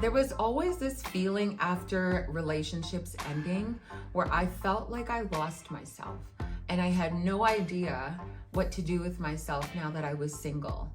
There was always this feeling after relationships ending where I felt like I lost myself and I had no idea what to do with myself now that I was single.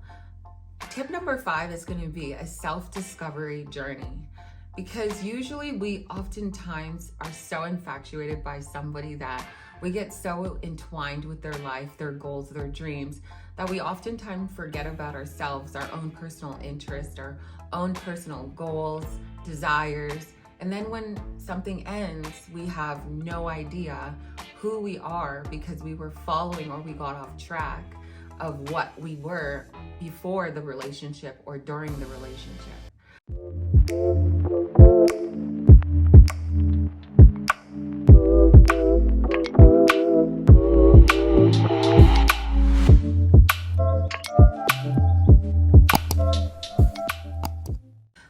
Tip number 5 is going to be a self-discovery journey, because usually we oftentimes are so infatuated by somebody that we get so entwined with their life, their goals, their dreams, that we oftentimes forget about ourselves, our own personal interest, our own personal goals, desires. And then when something ends, we have no idea who we are because we were following or we got off track of what we were before the relationship or during the relationship.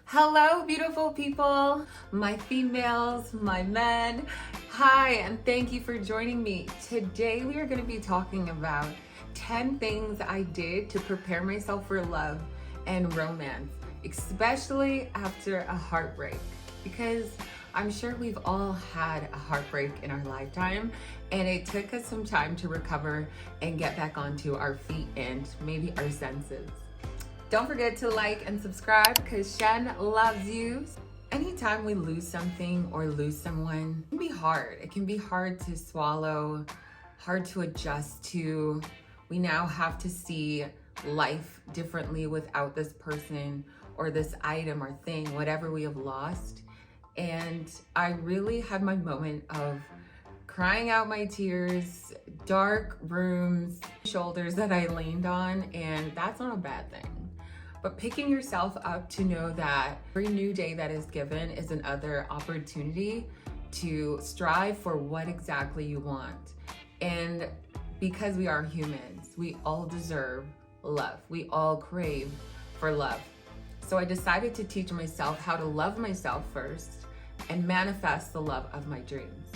Hello, beautiful people, my females, my men. Hi, and thank you for joining me. Today we are going to be talking about 10 things I did to prepare myself for love and romance, especially after a heartbreak, because I'm sure we've all had a heartbreak in our lifetime, and it took us some time to recover and get back onto our feet and maybe our senses. Don't forget to like and subscribe because Shen loves you. Anytime we lose something or lose someone, it can be hard. It can be hard to swallow, hard to adjust to. We now have to see life differently without this person or this item or thing, whatever we have lost. And I really had my moment of crying out my tears, dark rooms, shoulders that I leaned on, and that's not a bad thing. But picking yourself up to know that every new day that is given is another opportunity to strive for what exactly you want. And because we are humans, we all deserve love. We all crave for love. So I decided to teach myself how to love myself first and manifest the love of my dreams.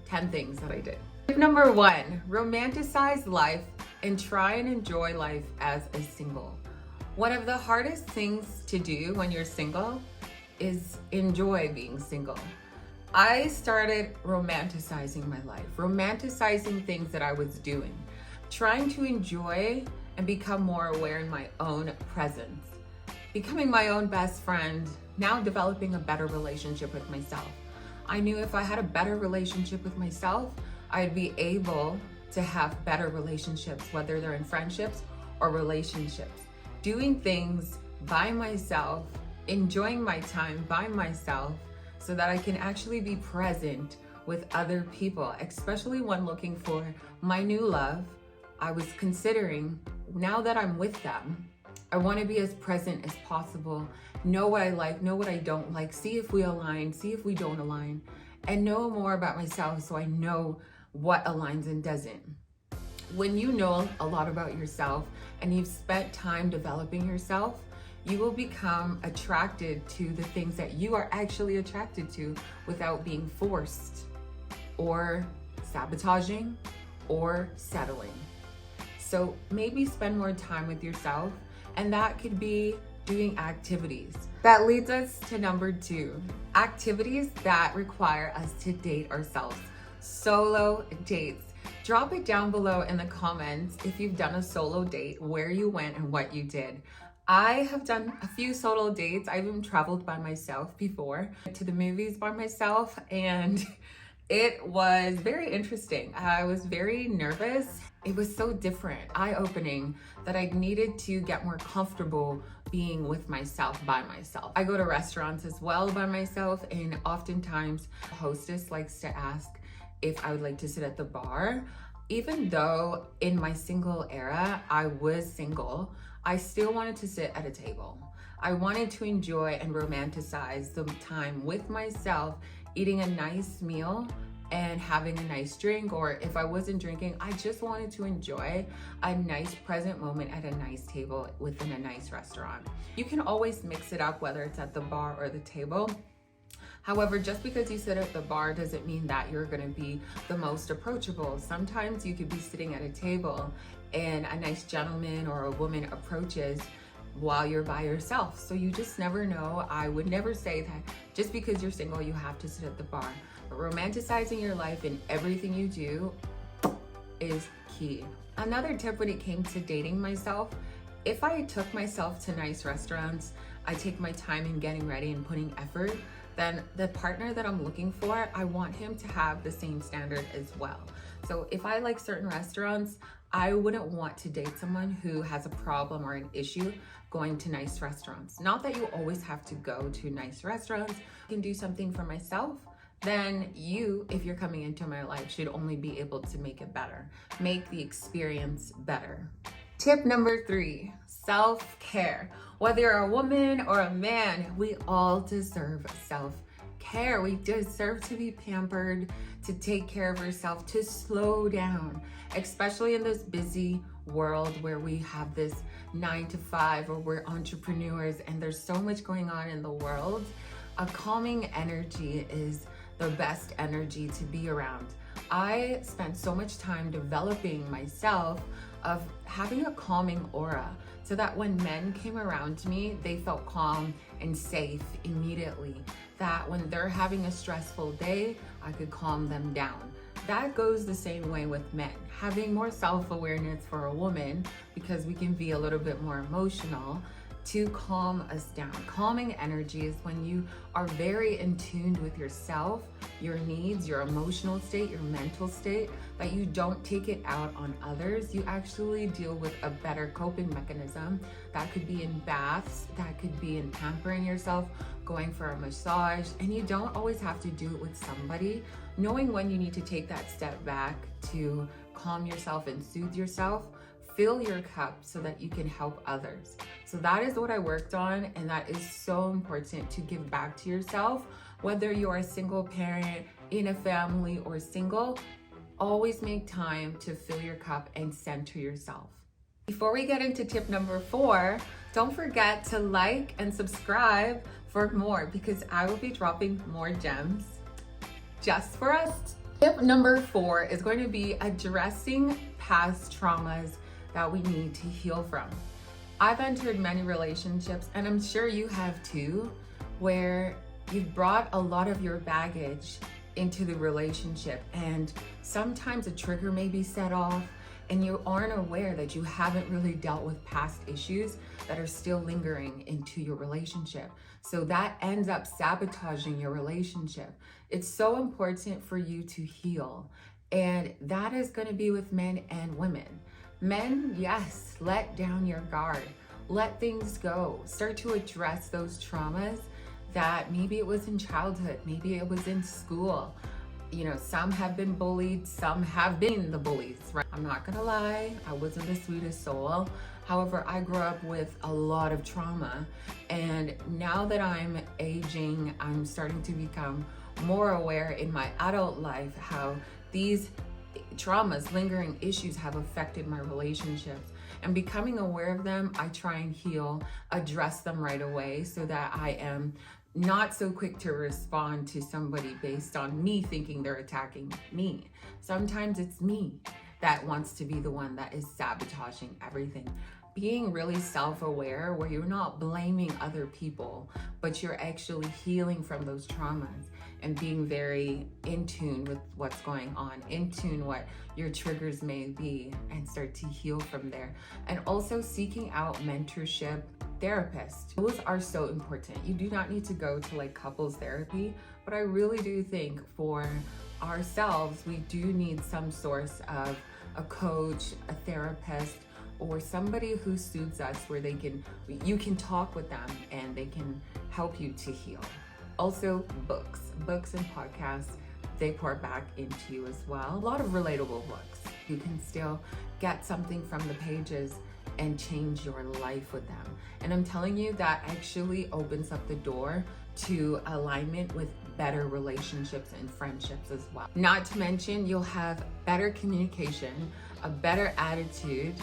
10 things that I did. Tip number 1, romanticize life and try and enjoy life as a single. One of the hardest things to do when you're single is enjoy being single. I started romanticizing my life, romanticizing things that I was doing, trying to enjoy and become more aware in my own presence, becoming my own best friend, now developing a better relationship with myself. I knew if I had a better relationship with myself, I'd be able to have better relationships, whether they're in friendships or relationships. Doing things by myself, enjoying my time by myself so that I can actually be present with other people, especially when looking for my new love. I was considering, now that I'm with them, I want to be as present as possible, know what I like, know what I don't like, see if we align, see if we don't align, and know more about myself so I know what aligns and doesn't. When you know a lot about yourself and you've spent time developing yourself, you will become attracted to the things that you are actually attracted to without being forced or sabotaging or settling. So maybe spend more time with yourself, and that could be doing activities. That leads us to number 2, activities that require us to date ourselves. Solo dates. Drop it down below in the comments if you've done a solo date, where you went and what you did. I have done a few solo dates. I've even traveled by myself before, to the movies by myself, and it was very interesting. I was very nervous. It was so different, eye-opening, that I needed to get more comfortable being with myself by myself. I go to restaurants as well by myself, and oftentimes the hostess likes to ask if I would like to sit at the bar. Even though in my single era, I was single, I still wanted to sit at a table. I wanted to enjoy and romanticize the time with myself, eating a nice meal and having a nice drink, or if I wasn't drinking, I just wanted to enjoy a nice present moment at a nice table within a nice restaurant. You can always mix it up, whether it's at the bar or the table. However, just because you sit at the bar doesn't mean that you're gonna be the most approachable. Sometimes you could be sitting at a table and a nice gentleman or a woman approaches while you're by yourself. So you just never know. I would never say that just because you're single, you have to sit at the bar. But romanticizing your life in everything you do is key. Another tip when it came to dating myself, if I took myself to nice restaurants, I take my time in getting ready and putting effort, then the partner that I'm looking for, I want him to have the same standard as well. So if I like certain restaurants, I wouldn't want to date someone who has a problem or an issue going to nice restaurants. Not that you always have to go to nice restaurants. I can do something for myself, then you, if you're coming into my life, should only be able to make it better, make the experience better. Tip number 3, self-care. Whether you're a woman or a man, we all deserve self-care. We deserve to be pampered, to take care of yourself, to slow down, especially in this busy world where we have this 9 to 5 or we're entrepreneurs and there's so much going on in the world. A calming energy is the best energy to be around. I spent so much time developing myself of having a calming aura so that when men came around me, they felt calm and safe immediately. That when they're having a stressful day, I could calm them down. That goes the same way with men. Having more self-awareness for a woman, because we can be a little bit more emotional, to calm us down. Calming energy is when you are very in tune with yourself, your needs, your emotional state, your mental state, that you don't take it out on others. You actually deal with a better coping mechanism. That could be in baths, that could be in pampering yourself, going for a massage, and you don't always have to do it with somebody. Knowing when you need to take that step back to calm yourself and soothe yourself, fill your cup so that you can help others. So that is what I worked on, and that is so important to give back to yourself. Whether you're a single parent, in a family, or single, always make time to fill your cup and center yourself. Before we get into tip number 4, don't forget to like and subscribe for more, because I will be dropping more gems just for us. Tip number 4 is going to be addressing past traumas that we need to heal from. I've entered many relationships, and I'm sure you have too, where you've brought a lot of your baggage into the relationship, and sometimes a trigger may be set off and you aren't aware that you haven't really dealt with past issues that are still lingering into your relationship. So that ends up sabotaging your relationship. It's so important for you to heal, and that is going to be with men and women. Men, yes, let down your guard. Let things go. Start to address those traumas that maybe it was in childhood, maybe it was in school. You know, some have been bullied, some have been the bullies, right? I'm not gonna lie, I wasn't the sweetest soul. However, I grew up with a lot of trauma, and now that I'm aging, I'm starting to become more aware in my adult life how these traumas, lingering issues have affected my relationships. And becoming aware of them, I try and heal, address them right away so that I am not so quick to respond to somebody based on me thinking they're attacking me. Sometimes it's me that wants to be the one that is sabotaging everything. Being really self-aware where you're not blaming other people, but you're actually healing from those traumas and being very in tune with what's going on, in tune what your triggers may be, and start to heal from there. And also seeking out mentorship, therapists. Those are so important. You do not need to go to like couples therapy, but I really do think for ourselves, we do need some source of a coach, a therapist, or somebody who soothes us where you can talk with them and they can help you to heal. Also books and podcasts, they pour back into you as well. A lot of relatable books. You can still get something from the pages and change your life with them. And I'm telling you, that actually opens up the door to alignment with better relationships and friendships as well. Not to mention, you'll have better communication, a better attitude,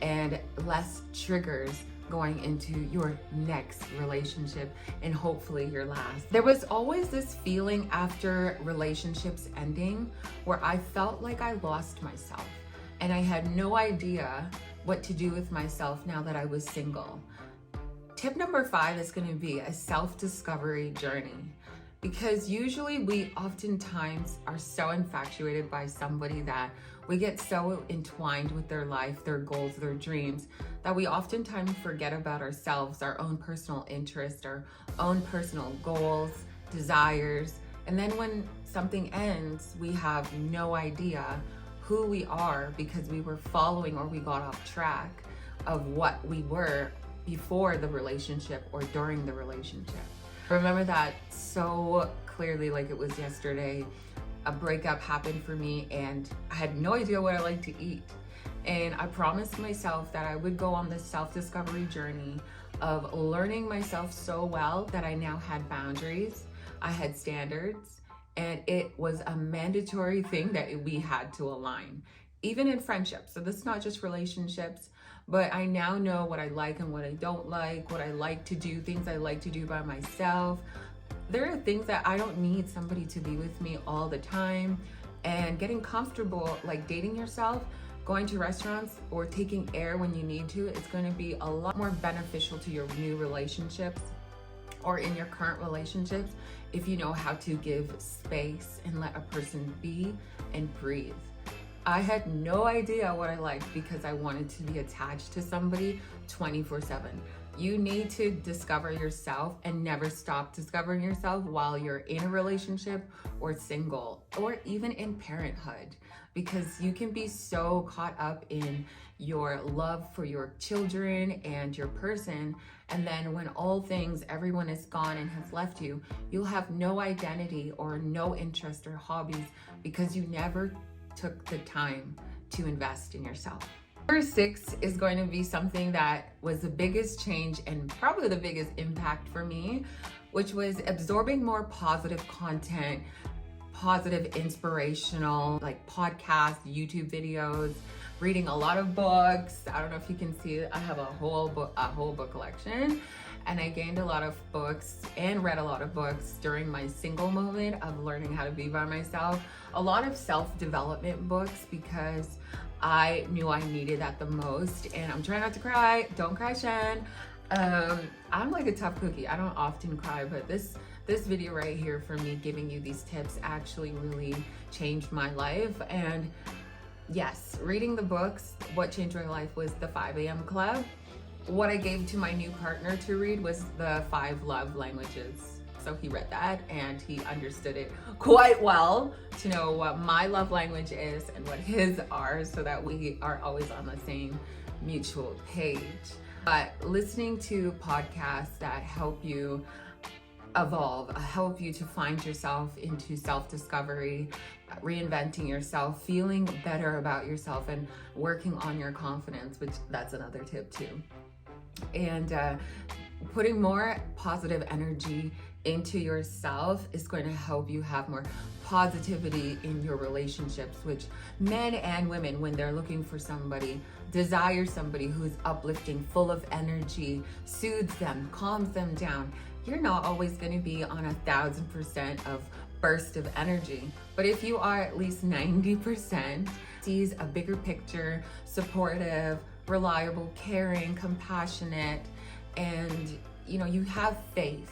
and less triggers going into your next relationship and hopefully your last. There was always this feeling after relationships ending where I felt like I lost myself and I had no idea what to do with myself now that I was single. Tip number 5 is going to be a self-discovery journey, because usually we oftentimes are so infatuated by somebody that we get so entwined with their life, their goals, their dreams, that we oftentimes forget about ourselves, our own personal interests, our own personal goals, desires. And then when something ends, we have no idea who we are because we were following, or we got off track of what we were before the relationship or during the relationship. I remember that so clearly, like it was yesterday. A breakup happened for me and I had no idea what I like to eat. And I promised myself that I would go on this self-discovery journey of learning myself so well that I now had boundaries, I had standards, and it was a mandatory thing that we had to align, even in friendships. So this is not just relationships, but I now know what I like and what I don't like, what I like to do, things I like to do by myself. There are things that I don't need somebody to be with me all the time, and getting comfortable, like dating yourself, going to restaurants or taking air when you need to, it's going to be a lot more beneficial to your new relationships or in your current relationships if you know how to give space and let a person be and breathe. I had no idea what I liked because I wanted to be attached to somebody 24/7. You need to discover yourself and never stop discovering yourself while you're in a relationship or single or even in parenthood, because you can be so caught up in your love for your children and your person, and then when all things, everyone is gone and has left you, you'll have no identity or no interest or hobbies because you never took the time to invest in yourself. Number 6 is going to be something that was the biggest change and probably the biggest impact for me, which was absorbing more positive content, positive, inspirational, like podcasts, YouTube videos, reading a lot of books. I don't know if you can see it. I have a whole book collection, and I gained a lot of books and read a lot of books during my single moment of learning how to be by myself. A lot of self-development books because I knew I needed that the most. And I'm trying not to cry. Don't cry, Shan. I'm like a tough cookie. I don't often cry, but this video right here for me giving you these tips actually really changed my life. And yes, reading the books, what changed my life was the 5 a.m. Club. What I gave to my new partner to read was the 5 love languages. So he read that and he understood it quite well to know what my love language is and what his are, so that we are always on the same mutual page. But listening to podcasts that help you evolve, help you to find yourself into self-discovery, reinventing yourself, feeling better about yourself, and working on your confidence, which that's another tip too. And putting more positive energy into yourself is going to help you have more positivity in your relationships, which men and women, when they're looking for somebody, desire somebody who's uplifting, full of energy, soothes them, calms them down. You're not always going to be on 1,000% of burst of energy, but if you are at least 90%, sees a bigger picture, supportive, reliable, caring, compassionate, and you have faith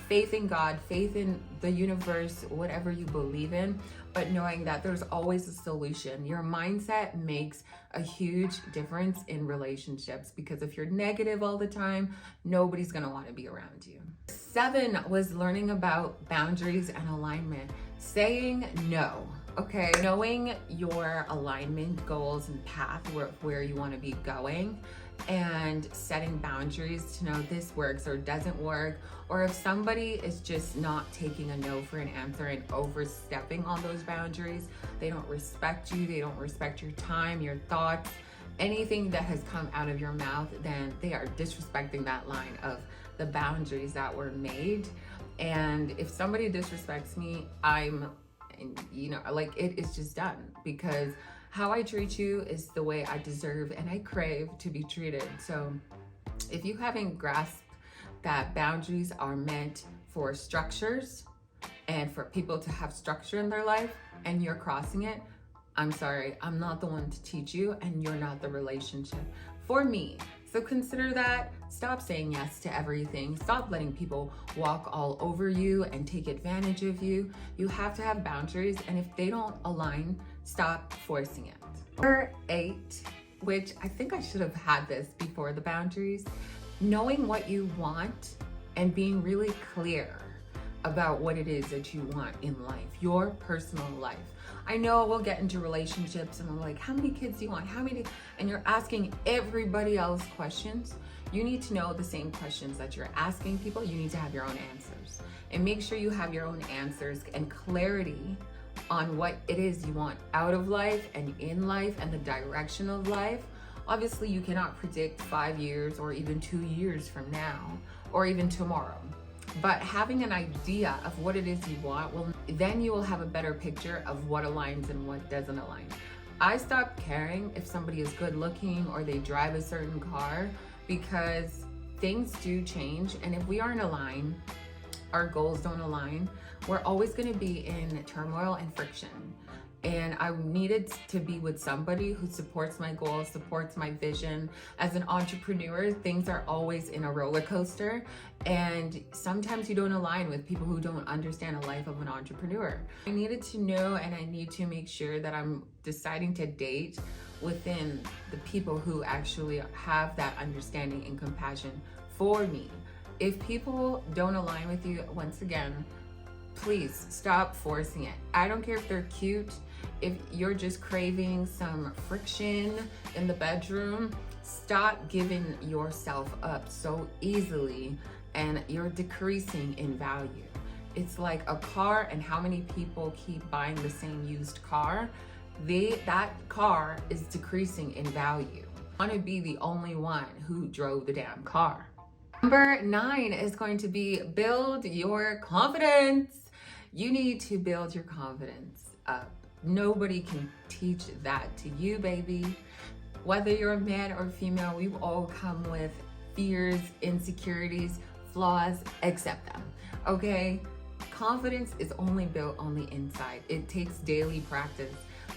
in God, faith in the universe, whatever you believe in, but knowing that there's always a solution. Your mindset makes a huge difference in relationships, because if you're negative all the time, nobody's gonna want to be around you. 7 was learning about boundaries and alignment, saying no. Okay, knowing your alignment, goals, and path where you want to be going, and setting boundaries to know this works or doesn't work, or if somebody is just not taking a no for an answer and overstepping on those boundaries, they don't respect you, they don't respect your time, your thoughts, anything that has come out of your mouth, then they are disrespecting that line of the boundaries that were made. And if somebody disrespects me, it is just done, because how I treat you is the way I deserve and I crave to be treated. So if you haven't grasped that boundaries are meant for structures and for people to have structure in their life, and you're crossing it, I'm sorry, I'm not the one to teach you, and you're not the relationship for me. So consider that. Stop saying yes to everything. Stop letting people walk all over you and take advantage of you. You have to have boundaries, and if they don't align, stop forcing it. Number 8, which I think I should have had this before the boundaries, knowing what you want and being really clear about what it is that you want in life, your personal life. I know we'll get into relationships and I'm like, how many kids do you want? How many? And you're asking everybody else questions. You need to know the same questions that you're asking people. You need to have your own answers, and make sure you have your own answers and clarity on what it is you want out of life and in life and the direction of life. Obviously, you cannot predict 5 years or even 2 years from now or even tomorrow. But having an idea of what it is you want, then you will have a better picture of what aligns and what doesn't align. I stopped caring if somebody is good looking or they drive a certain car, because things do change. And if we aren't aligned, our goals don't align, we're always going to be in turmoil and friction. And I needed to be with somebody who supports my goals, supports my vision. As an entrepreneur, things are always in a roller coaster. And sometimes you don't align with people who don't understand a life of an entrepreneur. I needed to know, and I need to make sure that I'm deciding to date within the people who actually have that understanding and compassion for me. If people don't align with you, once again, please stop forcing it. I don't care if they're cute. If you're just craving some friction in the bedroom, stop giving yourself up so easily, and you're decreasing in value. It's like a car, and how many people keep buying the same used car? That car is decreasing in value. I want to be the only one who drove the damn car. Number 9 is going to be build your confidence. You need to build your confidence up. Nobody can teach that to you, baby. Whether you're a man or female, we've all come with fears, insecurities, flaws. Accept them, okay? Confidence is only built on the inside. It takes daily practice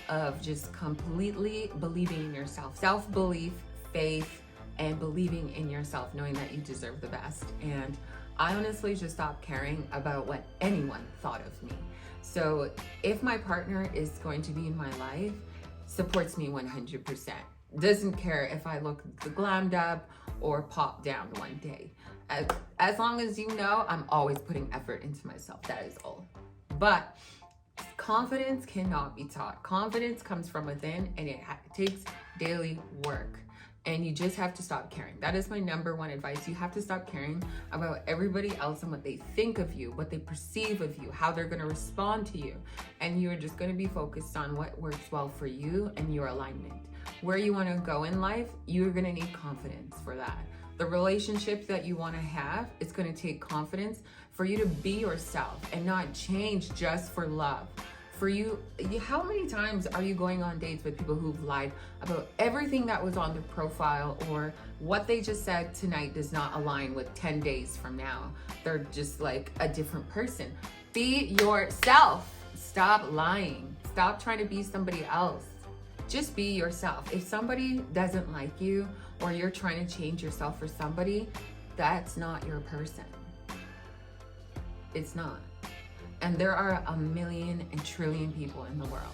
of just completely believing in yourself. Self-belief, faith, and believing in yourself, knowing that you deserve the best. And I honestly just stopped caring about what anyone thought of me. So if my partner is going to be in my life, supports me 100%. Doesn't care if I look glammed up or pop down one day. As long as you know, I'm always putting effort into myself. That is all. But confidence cannot be taught. Confidence comes from within, and it takes daily work. And you just have to stop caring. That is my number 1 advice. You have to stop caring about everybody else and what they think of you, what they perceive of you, how they're going to respond to you. And you're just going to be focused on what works well for you and your alignment. Where you want to go in life, you're going to need confidence for that. The relationships that you want to have, it's going to take confidence for you to be yourself and not change just for love. For you, how many times are you going on dates with people who've lied about everything that was on their profile, or what they just said tonight does not align with 10 days from now? They're just like a different person. Be yourself. Stop lying. Stop trying to be somebody else. Just be yourself. If somebody doesn't like you, or you're trying to change yourself for somebody, that's not your person. It's not. And there are a million and trillion people in the world.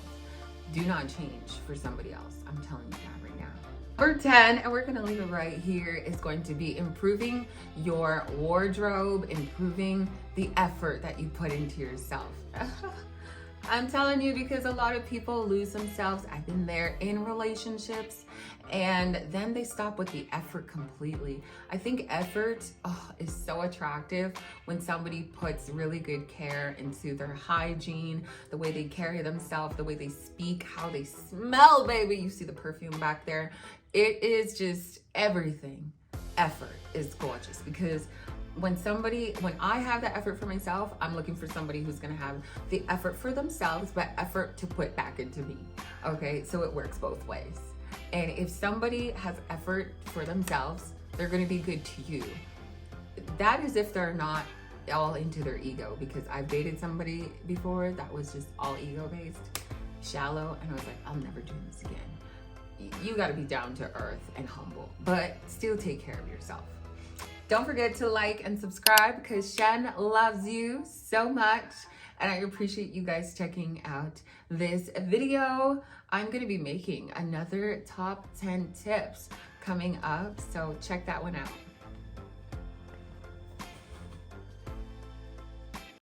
Do not change for somebody else. I'm telling you that right now. Number 10, and we're gonna leave it right here, is going to be improving your wardrobe, improving the effort that you put into yourself. I'm telling you, because a lot of people lose themselves. I've been there in relationships, and then they stop with the effort completely. I think effort is so attractive when somebody puts really good care into their hygiene, the way they carry themselves, the way they speak, how they smell, baby. You see the perfume back there. It is just everything. Effort is gorgeous, because when I have that effort for myself, I'm looking for somebody who's gonna have the effort for themselves, but effort to put back into me, okay? So it works both ways. And if somebody has effort for themselves, they're gonna be good to you. That is if they're not all into their ego, because I've dated somebody before that was just all ego-based, shallow, and I was like, I'm never doing this again. you got to be down to earth and humble, but still take care of yourself. Don't forget to like and subscribe because Shen loves you so much. And I appreciate you guys checking out this video. I'm going to be making another top 10 tips coming up, so check that one out.